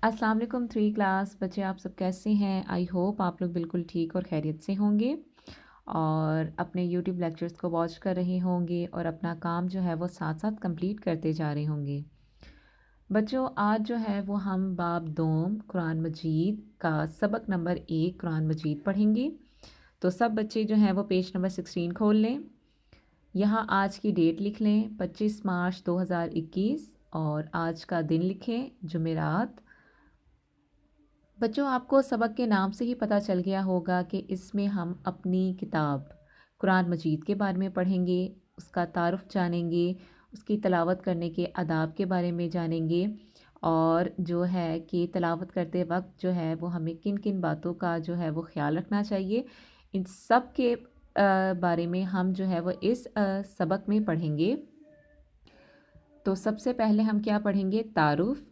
अस्सलाम वालेकुम 3 क्लास बच्चे, आप सब कैसे हैं? आई होप आप लोग बिल्कुल ठीक और खैरियत से होंगे और अपने यूट्यूब लेक्चर्स को वॉच कर रहे होंगे और अपना काम जो है वो साथ साथ कंप्लीट करते जा रहे होंगे। बच्चों, आज जो है वो हम बाब दोम कुरान मजीद का सबक नंबर 1 कुरान मजीद पढ़ेंगे। तो सब बच्चे जो हैं वो पेज नंबर 16 खोल लें। यहाँ आज की डेट लिख लें 25 मार्च 2021 और आज का दिन लिखें जुमेरात। बच्चों, आपको सबक के नाम से ही पता चल गया होगा कि इसमें हम अपनी किताब कुरान मजीद के बारे में पढ़ेंगे, उसका तारुफ जानेंगे, उसकी तलावत करने के आदाब के बारे में जानेंगे और जो है कि तलावत करते वक्त जो है वो हमें किन किन बातों का जो है वो ख्याल रखना चाहिए, इन सब के बारे में हम जो है वो इस सबक में पढ़ेंगे। तो सबसे पहले हम क्या पढ़ेंगे? तारुफ।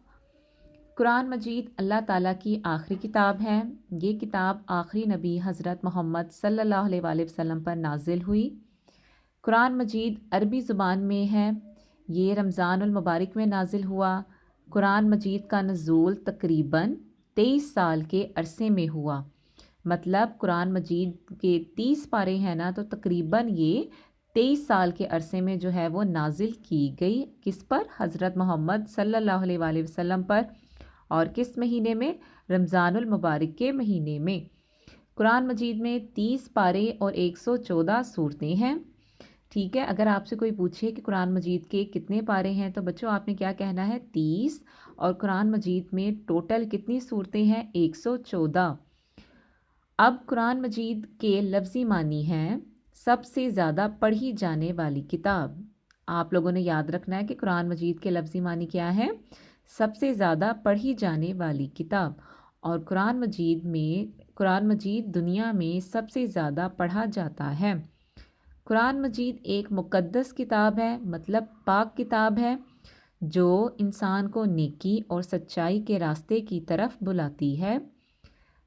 कुरान मजीद अल्लाह ताला की आखिरी किताब है। ये किताब आखिरी नबी हज़रत मोहम्मद सल्लल्लाहु अलैहि वसल्लम पर नाजिल हुई। कुरान मजीद अरबी ज़ुबान में है। ये रमज़ानुल मुबारक में नाजिल हुआ। कुरान मजीद का नज़ूल तकरीबन 23 साल के अरसे में हुआ। मतलब कुरान मजीद के 30 पारे हैं ना, तो तकरीबन ये 23 साल के अरसे में जो है वो नाजिल की गई। किस पर? हज़रत मोहम्मद सल्लल्लाहु अलैहि वसल्लम पर। और किस महीने में? रमज़ानुल मुबारक के महीने में। कुरान मजीद में 30 पारे और 114 सूरतें हैं। ठीक है, अगर आपसे कोई पूछे कि कुरान मजीद के कितने पारे हैं तो बच्चों आपने क्या कहना है? 30। और कुरान मजीद में टोटल कितनी सूरतें हैं? 114। अब कुरान मजीद के लफ्ज़ी मानी हैं सबसे ज़्यादा पढ़ी जाने वाली किताब। आप लोगों ने याद रखना है कि कुरान मजीद के लफ्ज़ी मानी क्या है? सबसे ज़्यादा पढ़ी जाने वाली किताब। और कुरान मजीद दुनिया में सबसे ज़्यादा पढ़ा जाता है। कुरान मजीद एक मुक़द्दस किताब है, मतलब पाक किताब है, जो इंसान को नेकी और सच्चाई के रास्ते की तरफ बुलाती है,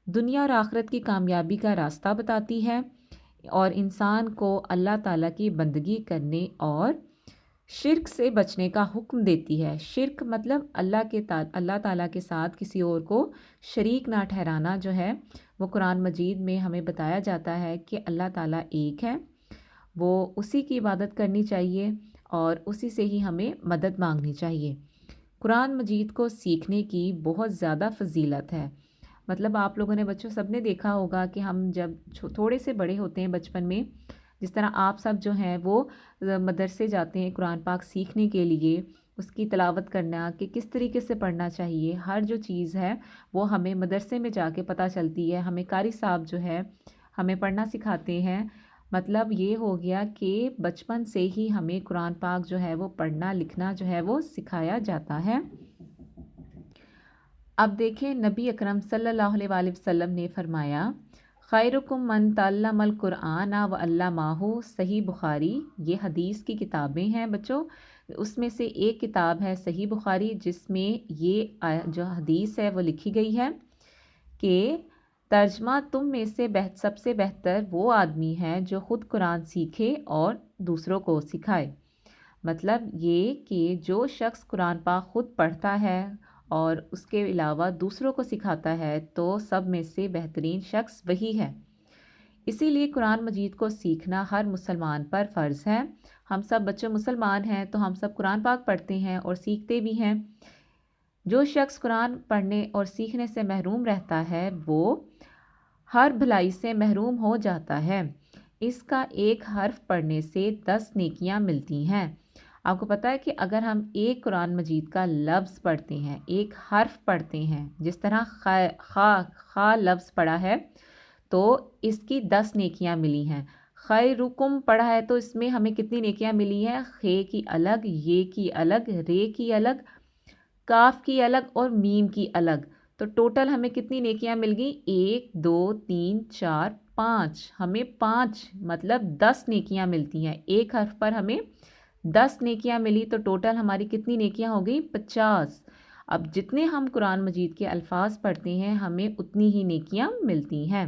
दुनिया और आखिरत की कामयाबी का रास्ता बताती है और इंसान को अल्लाह ताला की बंदगी करने और शिर्क से बचने का हुक्म देती है। शिर्क मतलब अल्लाह ताला के साथ किसी और को शरीक ना ठहराना जो है वो कुरान मजीद में हमें बताया जाता है कि अल्लाह ताला एक है, वो उसी की इबादत करनी चाहिए और उसी से ही हमें मदद मांगनी चाहिए। कुरान मजीद को सीखने की बहुत ज़्यादा फजीलत है। मतलब आप लोगों ने बच्चों सब ने देखा होगा कि हम जब थोड़े से बड़े होते हैं बचपन में, जिस तरह आप सब जो हैं वो मदरसे जाते हैं कुरान पाक सीखने के लिए, उसकी तलावत करना कि किस तरीके से पढ़ना चाहिए, हर जो चीज़ है वो हमें मदरसे में जाके पता चलती है। हमें कारी साहब जो है हमें पढ़ना सिखाते हैं। मतलब ये हो गया कि बचपन से ही हमें कुरान पाक जो है वो पढ़ना लिखना जो है वो सिखाया जाता है। अब देखें, नबी अकरम सल्लल्लाहु अलैहि वसल्लम ने फरमाया, खैरुकुम मन तअल्लमल कुरान व अल्लमाहु। सही बुखारी, ये हदीस की किताबें हैं बच्चों, उसमें से एक किताब है सही बुखारी, जिसमें ये जो हदीस है वो लिखी गई है कि तर्जमा तुम में से सबसे बेहतर वो आदमी है जो ख़ुद कुरान सीखे और दूसरों को सिखाए। मतलब ये कि जो शख्स कुरान पाक ख़ुद पढ़ता है और उसके अलावा दूसरों को सिखाता है तो सब में से बेहतरीन शख्स वही है। इसीलिए कुरान मजीद को सीखना हर मुसलमान पर फ़र्ज़ है। हम सब बच्चे मुसलमान हैं तो हम सब कुरान पाक पढ़ते हैं और सीखते भी हैं। जो शख्स कुरान पढ़ने और सीखने से महरूम रहता है वो हर भलाई से महरूम हो जाता है। इसका एक हर्फ पढ़ने से 10 नेकियां मिलती हैं। आपको पता है कि अगर हम एक कुरान मजीद का लफ्ज़ पढ़ते हैं, एक हर्फ पढ़ते हैं, जिस तरह खा लफ्ज़ पढ़ा है तो इसकी 10 नेकियां मिली हैं। खैरुकुम पढ़ा है तो इसमें हमें कितनी नेकियां मिली हैं? खे की अलग, ये की अलग, रे की अलग, काफ की अलग और मीम की अलग। तो टोटल हमें कितनी नेकियां मिल गई? 1 2 3 4 5। हमें 5 मतलब 10 नेकियां मिलती हैं। एक हर्फ पर हमें 10 नेकियां मिली तो टोटल हमारी कितनी नेकियां हो गई? 50। अब जितने हम कुरान मजीद के अल्फाज पढ़ते हैं हमें उतनी ही नेकियां मिलती हैं।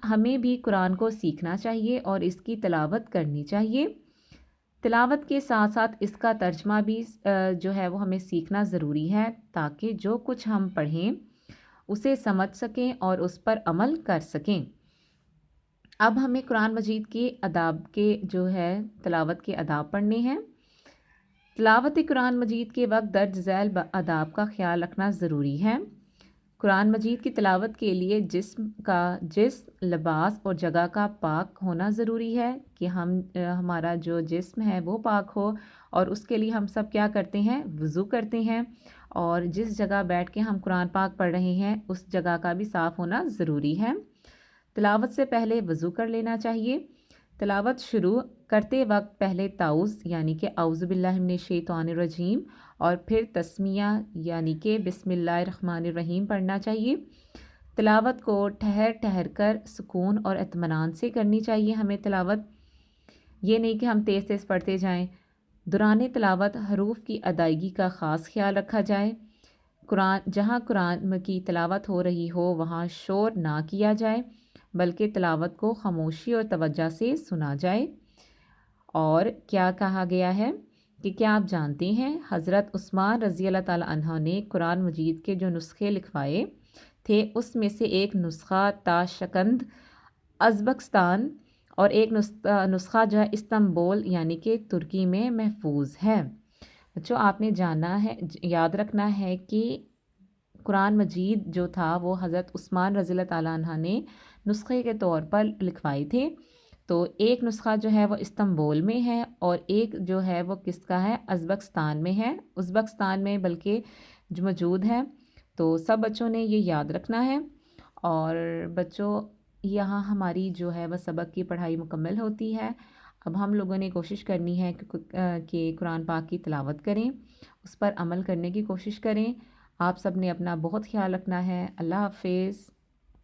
हमें भी कुरान को सीखना चाहिए और इसकी तलावत करनी चाहिए। تلاوت کے ساتھ ساتھ اس کا ترجمہ بھی جو ہے وہ ہمیں سیکھنا ضروری ہے، تاکہ جو کچھ ہم پڑھیں اسے سمجھ سکیں اور اس پر عمل کر سکیں۔ اب ہمیں قرآن مجید کے آداب کے جو ہے تلاوت کے آداب پڑھنے ہیں۔ تلاوت قرآن مجید کے وقت درج ذیل آداب کا خیال رکھنا ضروری ہے۔ قرآن مجید کی تلاوت کے لیے جسم، لباس اور جگہ کا پاک ہونا ضروری ہے کہ ہمارا جو جسم ہے وہ پاک ہو، اور اس کے لیے ہم سب کیا کرتے ہیں؟ وضو کرتے ہیں، اور جس جگہ بیٹھ کے ہم قرآن پاک پڑھ رہے ہیں اس جگہ کا بھی صاف ہونا ضروری ہے۔ تلاوت سے پہلے وضو کر لینا چاہیے۔ تلاوت شروع کرتے وقت پہلے تعوذ یعنی کہ اعوذ باللہ من الشیطان الرجیم اور پھر تسمیہ یعنی کہ بسم اللہ الرحمن الرحیم پڑھنا چاہیے۔ تلاوت کو ٹھہر ٹھہر کر سکون اور اطمینان سے کرنی چاہیے ہمیں تلاوت، یہ نہیں کہ ہم تیز تیز پڑھتے جائیں۔ دوران تلاوت حروف کی ادائیگی کا خاص خیال رکھا جائے۔ جہاں قرآن کی تلاوت ہو رہی ہو وہاں شور نہ کیا جائے، بلکہ تلاوت کو خاموشی اور توجہ سے سنا جائے۔ اور کیا کہا گیا ہے کہ کیا آپ جانتے ہیں حضرت عثمان رضی اللہ تعالیٰ عنہ نے قرآن مجید کے جو نسخے لکھوائے تھے اس میں سے ایک نسخہ تاشقند ازبکستان اور ایک نسخہ جو ہے استنبول یعنی کہ ترکی میں محفوظ ہے۔ بچوں آپ نے جانا ہے، یاد رکھنا ہے کہ قرآن مجید جو تھا وہ حضرت عثمان رضی اللہ تعالیٰ عنہ نے نسخے کے طور پر لکھوائے تھے، تو ایک نسخہ جو ہے وہ استنبول میں ہے اور ایک جو ہے وہ کس کا ہے؟ ازبکستان میں ہے، ازبکستان میں بلکہ جو موجود ہے۔ تو سب بچوں نے یہ یاد رکھنا ہے۔ اور بچوں یہاں ہماری جو ہے وہ سبق کی پڑھائی مکمل ہوتی ہے۔ اب ہم لوگوں نے کوشش کرنی ہے کہ قرآن پاک کی تلاوت کریں، اس پر عمل کرنے کی کوشش کریں۔ آپ سب نے اپنا بہت خیال رکھنا ہے۔ اللہ حافظ۔